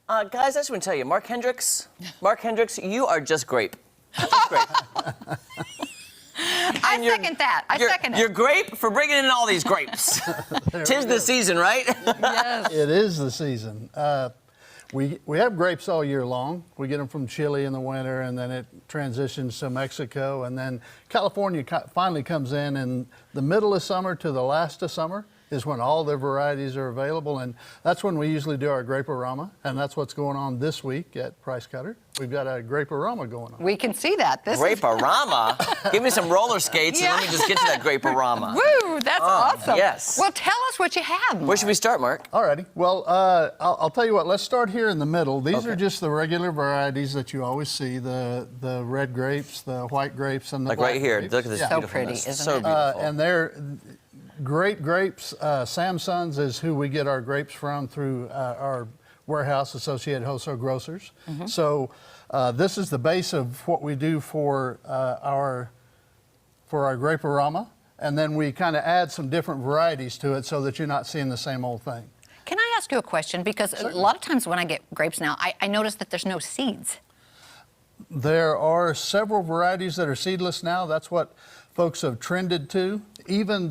Guys, I just want to tell you, Mark Hendricks, you are just grape. Just grape. I second that. I second it. You're grape for bringing in all these grapes. Tis the season, right? Yes. It is the season. We have grapes all year long. We get them from Chile in the winter, and then it transitions to Mexico, and then California finally comes in the middle of summer to the last of summer is when all the varieties are available, and that's when we usually do our Grape-A-Rama, and that's what's going on this week at Price Cutter. We've got a Grape-A-Rama going on. We can see that. Grape-A-Rama? Give me some roller skates and let me just get to that Grape-A-Rama. Woo, that's awesome. Yes. Well, tell us what you have, Mark. Where should we start, Mark? Alrighty. Well, I'll tell you what. Let's start here in the middle. These are just the regular varieties that you always see: the red grapes, the white grapes, and the like black right here. grapes. Look at this. So pretty, isn't so it? beautiful. And they're great grapes. Samson's is who we get our grapes from through our warehouse, Associated Wholesale Grocers. So this is the base of what we do for our Grape-A-Rama, and then we kind of add some different varieties to it so that you're not seeing the same old thing. Can I ask you a question? Because a lot of times when I get grapes now, I notice that there's no seeds. There are several varieties that are seedless now. That's what folks have trended to. Even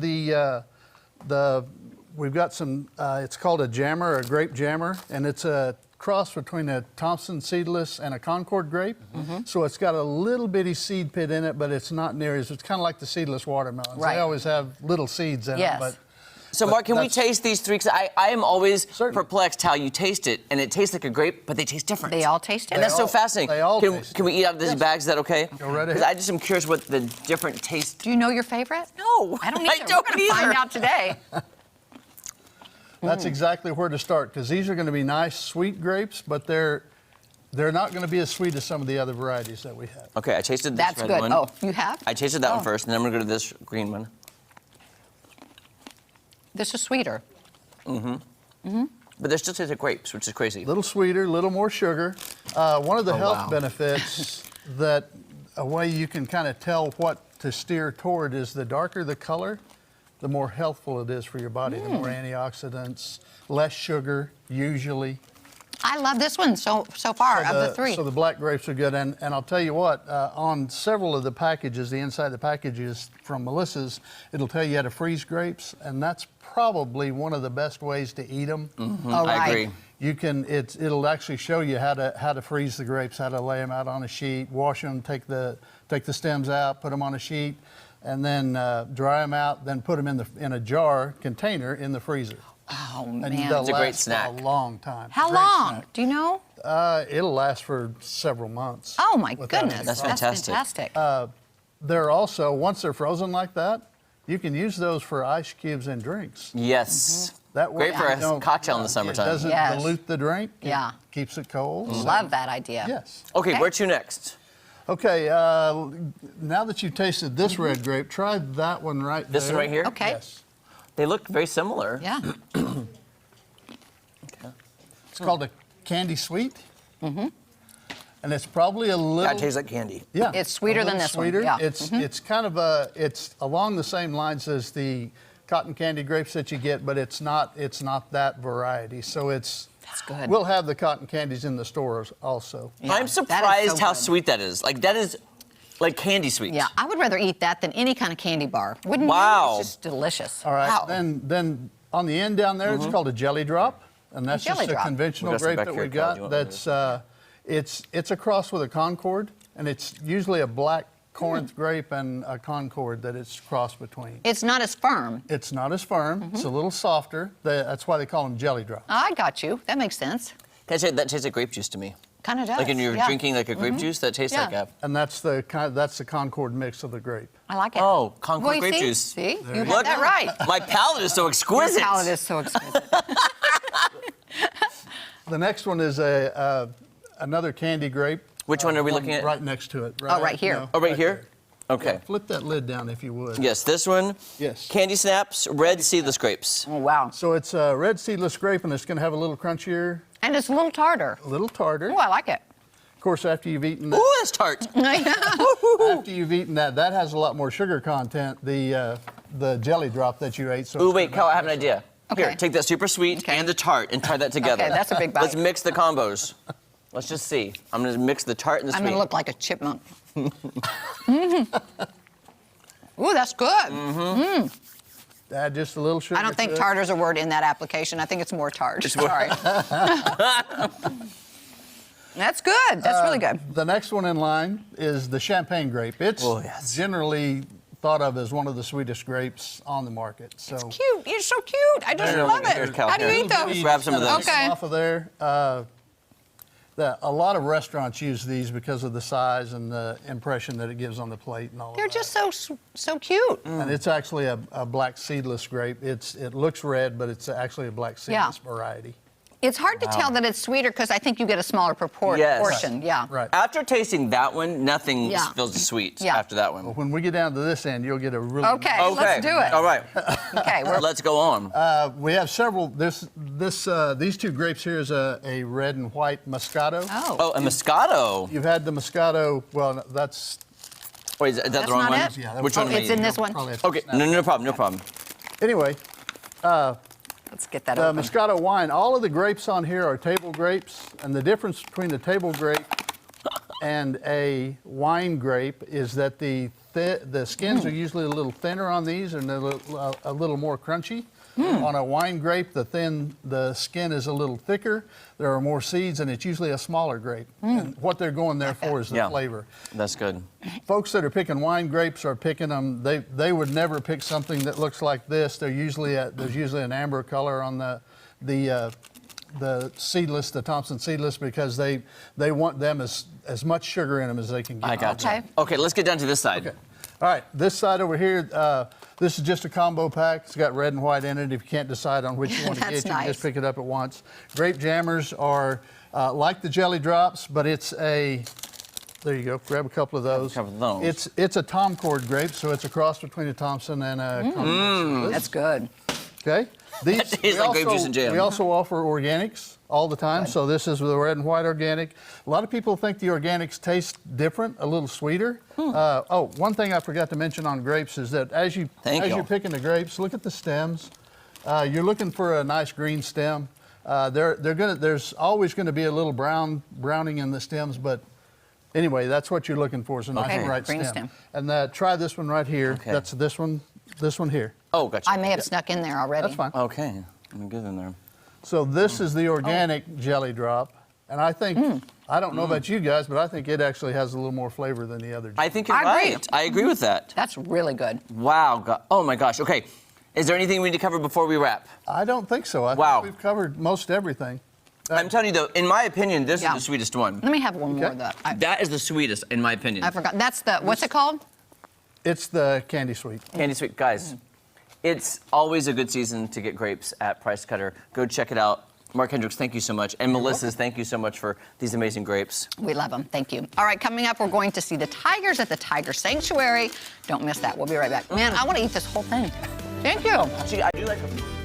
we've got some, it's called a jammer, a grape jammer, and it's a cross between a Thompson seedless and a Concord grape. So it's got a little bitty seed pit in it, but it's not near as, it's kind of like the seedless watermelons. Right. They always have little seeds in Yes. it. So, Mark, can we taste these three? Because I am always Certainly. perplexed how you taste it, and it tastes like a grape, but they taste different. They all taste And different. that's so fascinating. they all can, taste can we eat out of these Yes. bags? Is that okay? Go right ahead. Because I just am curious what the different taste. Do you know your favorite? No, I don't I either. don't We're going to find either. out today. That's exactly where to start, because these are going to be nice, sweet grapes, but they're not going to be as sweet as some of the other varieties that we have. Okay, I tasted this That's red good. one. Oh, you have? I tasted that one first, and then we're going to go to this green one. This is sweeter. But they still taste like grapes, which is crazy. A little sweeter, a little more sugar. One of the health benefits that a way you can kind of tell what to steer toward is the darker the color, the more healthful it is for your body. The more antioxidants, less sugar, usually. I love this one so far of the three. So the black grapes are good. And I'll tell you what, on several of the packages, the inside of the packages from Melissa's, it'll tell you how to freeze grapes, and that's probably one of the best ways to eat them. All right. I agree. You can. It'll actually show you how to freeze the grapes, how to lay them out on a sheet, wash them, take the stems out, put them on a sheet, and then dry them out. Then put them in a jar container in the freezer. Oh, And man. they'll It's a great last snack. for a long time. How Great long? snack. Do you know? It'll last for several months. Oh, my without any goodness. That's problem. fantastic. fantastic. They're also, once they're frozen like that, you can use those for ice cubes and drinks. Yes. That way Great for you a don't- cocktail in the summertime. It doesn't Yes. dilute the drink. It Yeah. keeps it cold. so- Love that idea. Yes. Okay, where to next? Okay, now that you've tasted this red grape, try that one right This there. one right here? Okay. Yes. They look very similar. Yeah. It's called a candy sweet. And it's probably a little... That tastes like candy. Yeah. It's sweeter a than little this one, sweeter. yeah. It's kind of it's along the same lines as the cotton candy grapes that you get, but it's not that variety. So That's good. we'll have the cotton candies in the stores also. Yeah, I'm that is surprised so how good. sweet that is. Like, that is like candy sweet. Yeah, I would rather eat that than any kind of candy bar. Wouldn't Wow. you? It's just delicious. All right, Wow. then on the end down there, it's called a jelly drop, and that's Jelly just a drop. conventional We got some grape back that here, we Cal. Do you got. want one That's it's a cross with a Concord, and it's usually a black Corinth grape and a Concord that it's crossed between. It's not as firm. It's not as firm. It's a little softer. That's why they call them jelly drops. I got you. That makes sense. Can I say that tastes like grape juice to me? Kind of does. Like when you're yeah. drinking like a grape juice, that tastes Yeah. like a... And that's the Concord mix of the grape. I like it. Oh, Concord Well, you grape see? juice. See? You you had that right. My palate is so exquisite. Your palate is so exquisite. The next one is another candy grape. Which one are we looking at? Right next to it. Oh, right here. Oh, right here? there. Okay. Yeah, flip that lid down if you would. Yes, this one. Yes. Candy Snaps, red seedless grapes. Oh, wow. So it's a red seedless grape, and it's going to have a little crunchier, And it's a little tartar. a little tartar. Oh, I like it. Of course, after you've eaten that, Ooh, that's tart. after you've eaten that has a lot more sugar content. The jelly drop that you ate. So Ooh, it's wait, gonna Cal, I be- have an idea. Okay. Here, take that super sweet and the tart and try that together. Okay, that's a big bite. Let's mix the combos. Let's just see. I'm gonna mix the tart and the I'm sweet. gonna look like a chipmunk. Ooh, that's good. Add just a little sugar. I don't think to it. tartar's a word in that application. I think it's more tart. more- Sorry. That's good. That's really good. The next one in line is the champagne grape. It's Oh, yes. generally thought of as one of the sweetest grapes on the market. So Cute. You're so cute. I just Here, love here's it. Cal. How do you Here. eat those? Grab some of those. Okay. Off of there. A lot of restaurants use these because of the size and the impression that it gives on the plate and all They're of that. just so cute. And it's actually a black seedless grape. It looks red, but it's actually a black seedless variety. It's hard to tell that it's sweeter because I think you get a smaller Yes. portion. Yeah. Right. After tasting that one, nothing Yeah. feels sweet Yeah. after that one. When we get down to this end, you'll get a really Okay, Okay. let's do it. All right. Okay, Let's go on. We have several. These two grapes here is a red and white Moscato. Oh, a Moscato. You've had the Moscato. Well, that's Wait, is that That's the wrong not one? it? Yeah, that Which was- one am I It's in eating? this one. probably have to Okay, snap. no problem, no problem. Anyway, Let's get that the open. Moscato wine. All of the grapes on here are table grapes, and the difference between a table grape and a wine grape is that the skins are usually a little thinner on these and a little more crunchy. On a wine grape, the skin is a little thicker. There are more seeds, and it's usually a smaller grape. And what they're going there for is the Yeah. flavor. That's good. Folks that are picking wine grapes are picking them. They would never pick something that looks like this. There's usually an amber color on the seedless, the Thompson seedless, because they want them as much sugar in them as they can get. I got you. Okay. Okay, let's get down to this side. Okay. All right, this side over here, this is just a combo pack. It's got red and white in it. If you can't decide on which you want to That's get, you can nice. just pick it up at once. Grape jammers are like the jelly drops, but it's there you go, grab a couple of those. Grab a couple of those. It's a Tom Cord grape, so it's a cross between a Thompson and a Continental. That's good. Okay. These, That tastes like grape juice and jam. We also offer organics all the time. So this is the red and white organic. A lot of people think the organics taste different, a little sweeter. One thing I forgot to mention on grapes is that as you're picking the grapes, look at the stems. You're looking for a nice green stem. There's always going to be a little browning in the stems, but anyway, that's what you're looking for, is a nice bright green stem. stem. And try this one right here. Okay. That's this one here. Oh, gotcha. I may have snuck in there already. That's fine. Okay, let me get in there. So this is the organic jelly drop, and I think I don't know about you guys, but I think it actually has a little more flavor than the other. I think you're I agree. right. I agree with that. That's really good. Wow. Oh my gosh. Okay. Is there anything we need to cover before we wrap? I don't think so. I Wow. think we've covered most everything. I'm telling you though, in my opinion, this is the sweetest one. Let me have one more Okay. of that. That is the sweetest, in my opinion. I forgot. That's the, what's it called? It's the candy sweet. Candy sweet. Guys, it's always a good season to get grapes at Price Cutter. Go check it out. Mark Hendricks, thank you so much. And Melissa's, thank you so much for these amazing grapes. We love them. Thank you. All right, coming up, we're going to see the tigers at the Tiger Sanctuary. Don't miss that. We'll be right back. Man, I want to eat this whole thing. Thank you. Actually, I do like